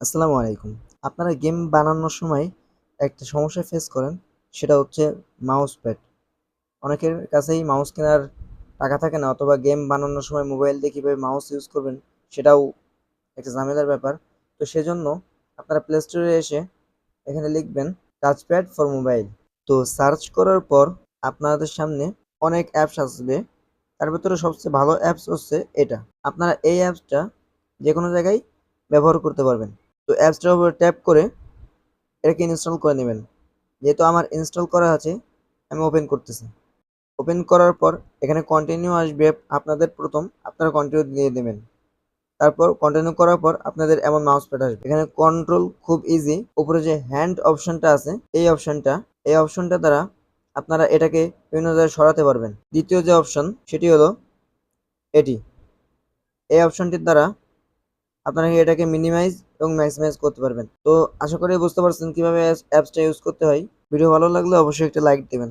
আসসালামু আলাইকুম। আপনারা গেম বানানোর সময় একটা সমস্যা ফেস করেন, সেটা হচ্ছে মাউস প্যাড। অনেকের কাছেই মাউস কেনার টাকা থাকে না, অথবা গেম বানানোর সময় মোবাইল দিয়ে কীভাবে মাউস ইউজ করবেন সেটাও একটা ঝামেলার ব্যাপার। তো সেজন্য আপনারা প্লে স্টোরে এসে এখানে লিখবেন টাচপ্যাড ফর মোবাইল। তো সার্চ করার পর আপনাদের সামনে অনেক অ্যাপস আসবে, তার ভেতরে সবচেয়ে ভালো অ্যাপস হচ্ছে এটা। আপনারা এই অ্যাপসটা যে কোনো জায়গায় ব্যবহার করতে পারবেন। তো অ্যাপসটার উপর ট্যাপ করে এটাকে ইনস্টল করে নেবেন। যেহেতু আমার ইনস্টল করা আছে, আমি ওপেন করতেছি। ওপেন করার পর এখানে কন্টিনিউ আসবে, আপনারা কন্টিনিউ দিয়ে দেবেন। তারপর কন্টিনিউ করার পর আপনাদের এমন মাউস প্যাড আসবে। এখানে কন্ট্রোল খুব ইজি। উপরে যে হ্যান্ড অপশনটা আছে, এই অপশনটা দ্বারা আপনারা এটাকে বিভিন্ন জায়গায় সরাতে পারবেন। দ্বিতীয় যে অপশন সেটি হলো এটি। এই অপশনটির দ্বারা আপনারা এটাকে মিনিমাইজ এবং ম্যাক্সিমাইজ করতে পারবেন। তো আশা করি বুঝতে পারছেন কিভাবে অ্যাপসটা ইউজ করতে হয়। ভিডিও ভালো লাগলে অবশ্যই একটা লাইক দিবেন।